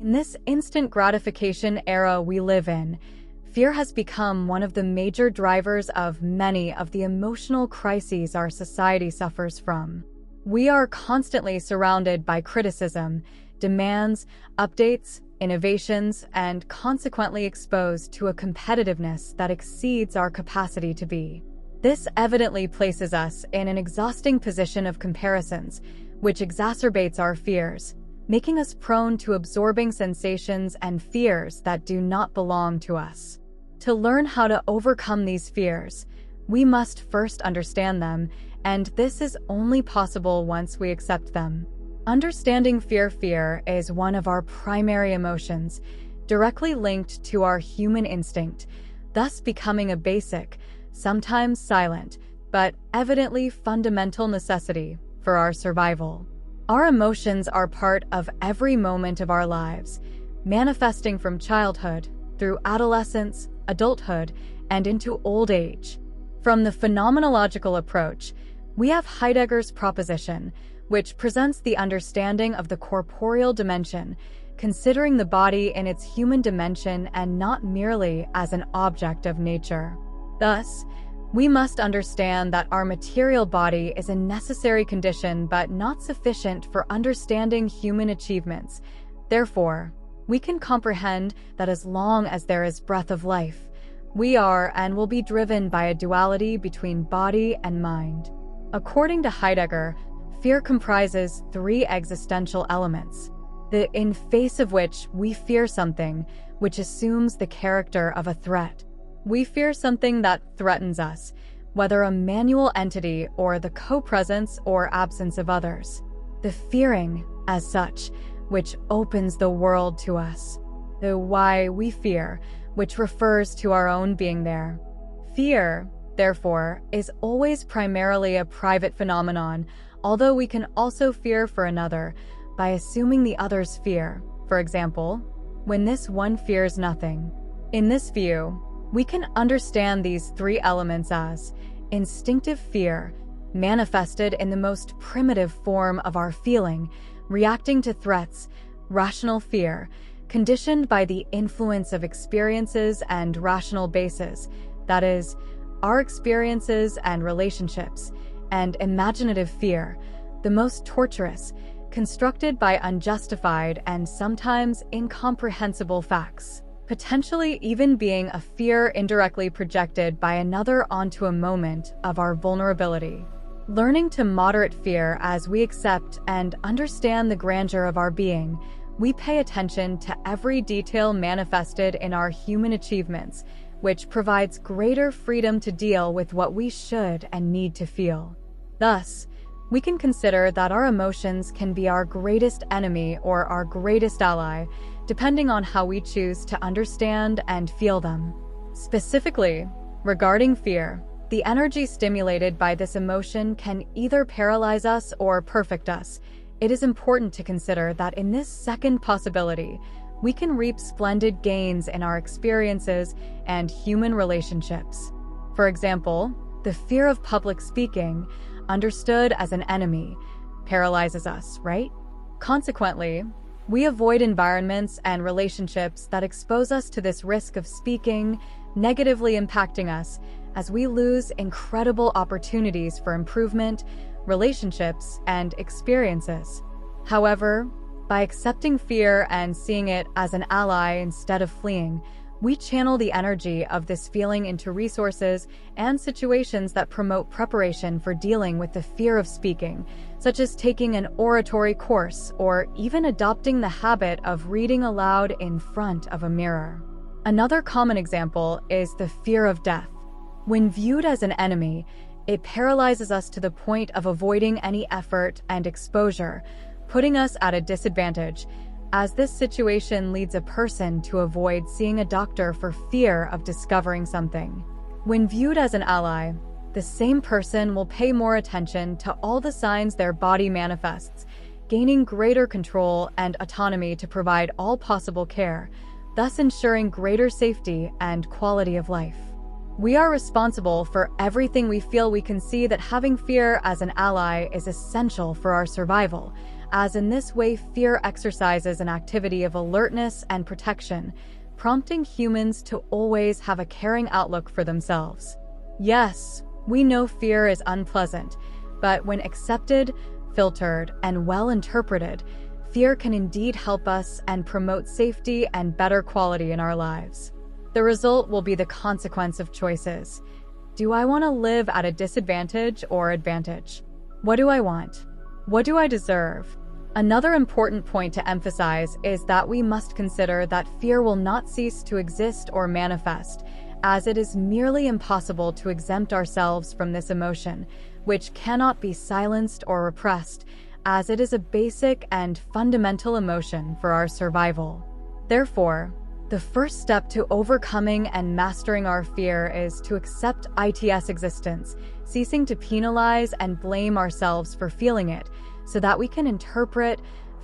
In this instant gratification era we live in, fear has become one of the major drivers of many of the emotional crises our society suffers from. We are constantly surrounded by criticism, demands, updates, innovations, and consequently exposed to a competitiveness that exceeds our capacity to be. This evidently places us in an exhausting position of comparisons, which exacerbates our fears, making us prone to absorbing sensations and fears that do not belong to us. To learn how to overcome these fears, we must first understand them, and this is only possible once we accept them. Understanding fear is one of our primary emotions, directly linked to our human instinct, thus becoming a basic, sometimes silent, but evidently fundamental necessity for our survival. Our emotions are part of every moment of our lives, manifesting from childhood, through adolescence, adulthood, and into old age. From the phenomenological approach, we have Heidegger's proposition, which presents the understanding of the corporeal dimension, considering the body in its human dimension and not merely as an object of nature. Thus, we must understand that our material body is a necessary condition but not sufficient for understanding human achievements. Therefore, we can comprehend that as long as there is breath of life, we are and will be driven by a duality between body and mind. According to Heidegger, fear comprises three existential elements, the in face of which we fear something which assumes the character of a threat. We fear something that threatens us, whether a manual entity or the co-presence or absence of others. The fearing, as such, which opens the world to us. The why we fear, which refers to our own being there. Fear, therefore, is always primarily a private phenomenon, although we can also fear for another by assuming the other's fear. For example, when this one fears nothing. In this view, we can understand these three elements as instinctive fear, manifested in the most primitive form of our feeling, reacting to threats; rational fear, conditioned by the influence of experiences and rational bases, that is, our experiences and relationships; and imaginative fear, the most torturous, constructed by unjustified and sometimes incomprehensible facts, potentially even being a fear indirectly projected by another onto a moment of our vulnerability. Learning to moderate fear as we accept and understand the grandeur of our being, we pay attention to every detail manifested in our human achievements, which provides greater freedom to deal with what we should and need to feel. Thus, we can consider that our emotions can be our greatest enemy or our greatest ally, depending on how we choose to understand and feel them. Specifically, regarding fear, the energy stimulated by this emotion can either paralyze us or perfect us. It is important to consider that in this second possibility, we can reap splendid gains in our experiences and human relationships. For example, the fear of public speaking, understood as an enemy, paralyzes us, right? Consequently, we avoid environments and relationships that expose us to this risk of speaking, negatively impacting us, as we lose incredible opportunities for improvement, relationships, and experiences. However, by accepting fear and seeing it as an ally instead of fleeing, we channel the energy of this feeling into resources and situations that promote preparation for dealing with the fear of speaking, such as taking an oratory course or even adopting the habit of reading aloud in front of a mirror. Another common example is the fear of death. When viewed as an enemy, it paralyzes us to the point of avoiding any effort and exposure, putting us at a disadvantage, as this situation leads a person to avoid seeing a doctor for fear of discovering something. When viewed as an ally, the same person will pay more attention to all the signs their body manifests, gaining greater control and autonomy to provide all possible care, thus ensuring greater safety and quality of life. We are responsible for everything we feel. We can see that having fear as an ally is essential for our survival, as in this way fear exercises an activity of alertness and protection, prompting humans to always have a caring outlook for themselves. Yes, we know fear is unpleasant, but when accepted, filtered, and well interpreted, fear can indeed help us and promote safety and better quality in our lives. The result will be the consequence of choices. Do I want to live at a disadvantage or advantage? What do I want? What do I deserve? Another important point to emphasize is that we must consider that fear will not cease to exist or manifest, as it is merely impossible to exempt ourselves from this emotion, which cannot be silenced or repressed, as it is a basic and fundamental emotion for our survival. Therefore, the first step to overcoming and mastering our fear is to accept its existence, ceasing to penalize and blame ourselves for feeling it, so that we can interpret,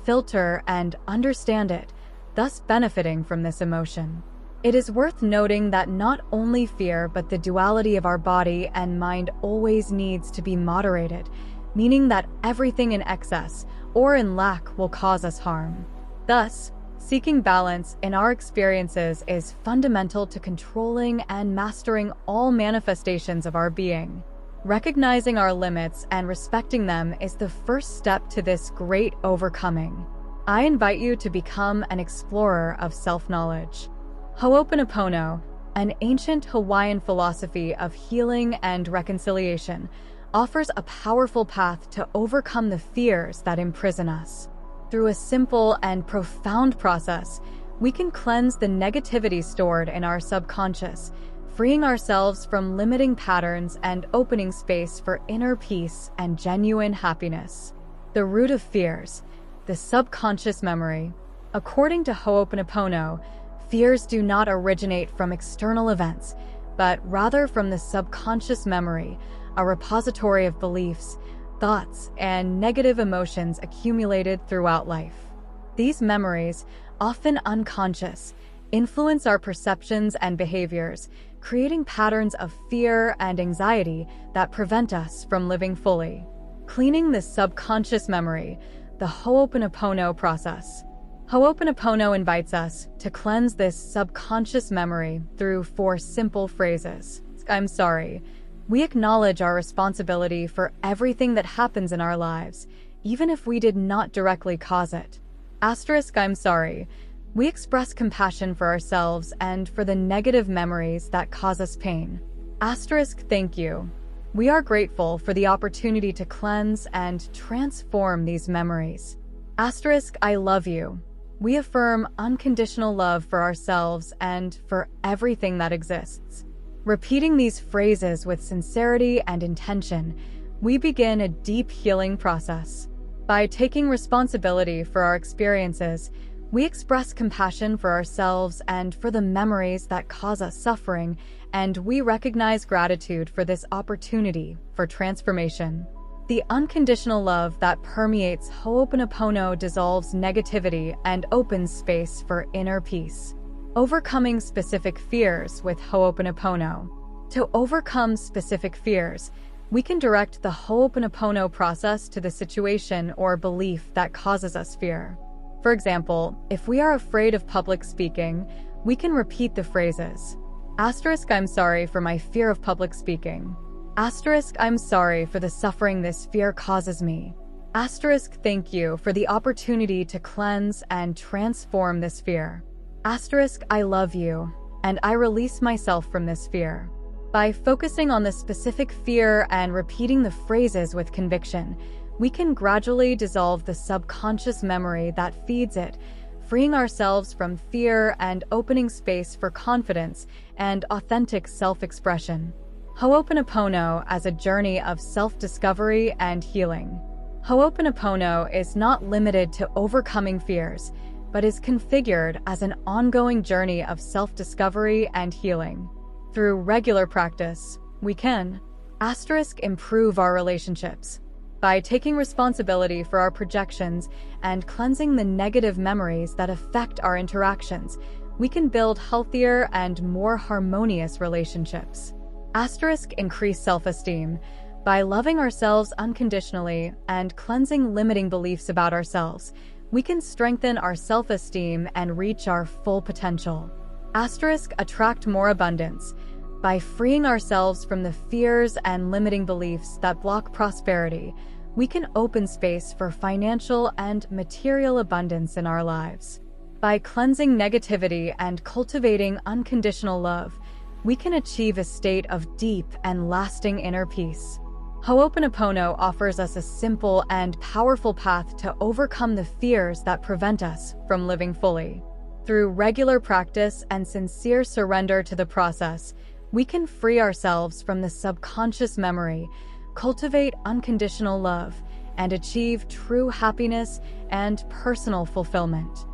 filter, and understand it, thus benefiting from this emotion. It is worth noting that not only fear but the duality of our body and mind always needs to be moderated, meaning that everything in excess or in lack will cause us harm. Thus, seeking balance in our experiences is fundamental to controlling and mastering all manifestations of our being. Recognizing our limits and respecting them is the first step to this great overcoming. I invite you to become an explorer of self-knowledge. Ho'oponopono, an ancient Hawaiian philosophy of healing and reconciliation, offers a powerful path to overcome the fears that imprison us. Through a simple and profound process, we can cleanse the negativity stored in our subconscious, freeing ourselves from limiting patterns and opening space for inner peace and genuine happiness. The root of fears, the subconscious memory. According to Ho'oponopono, fears do not originate from external events, but rather from the subconscious memory, a repository of beliefs, thoughts, and negative emotions accumulated throughout life. These memories, often unconscious, influence our perceptions and behaviors, creating patterns of fear and anxiety that prevent us from living fully. Cleaning this subconscious memory, the Ho'oponopono process. Ho'oponopono invites us to cleanse this subconscious memory through 4 simple phrases. I'm sorry. We acknowledge our responsibility for everything that happens in our lives, even if we did not directly cause it. I'm sorry. We express compassion for ourselves and for the negative memories that cause us pain. Thank you. We are grateful for the opportunity to cleanse and transform these memories. I love you. We affirm unconditional love for ourselves and for everything that exists. Repeating these phrases with sincerity and intention, we begin a deep healing process. By taking responsibility for our experiences, we express compassion for ourselves and for the memories that cause us suffering, and we recognize gratitude for this opportunity for transformation. The unconditional love that permeates Ho'oponopono dissolves negativity and opens space for inner peace. Overcoming specific fears with Ho'oponopono. To overcome specific fears, we can direct the Ho'oponopono process to the situation or belief that causes us fear. For example, if we are afraid of public speaking, we can repeat the phrases. I'm sorry for my fear of public speaking. I'm sorry for the suffering this fear causes me. Thank you for the opportunity to cleanse and transform this fear. I love you, and I release myself from this fear. By focusing on the specific fear and repeating the phrases with conviction, we can gradually dissolve the subconscious memory that feeds it, freeing ourselves from fear and opening space for confidence and authentic self-expression. Ho'oponopono as a journey of self-discovery and healing. Ho'oponopono is not limited to overcoming fears, but is configured as an ongoing journey of self-discovery and healing. Through regular practice, we can improve our relationships. By taking responsibility for our projections and cleansing the negative memories that affect our interactions, we can build healthier and more harmonious relationships. Increase self-esteem. By loving ourselves unconditionally and cleansing limiting beliefs about ourselves, we can strengthen our self-esteem and reach our full potential. Attract more abundance. By freeing ourselves from the fears and limiting beliefs that block prosperity, we can open space for financial and material abundance in our lives. By cleansing negativity and cultivating unconditional love, we can achieve a state of deep and lasting inner peace. Ho'oponopono offers us a simple and powerful path to overcome the fears that prevent us from living fully. Through regular practice and sincere surrender to the process, we can free ourselves from the subconscious memory, cultivate unconditional love, and achieve true happiness and personal fulfillment.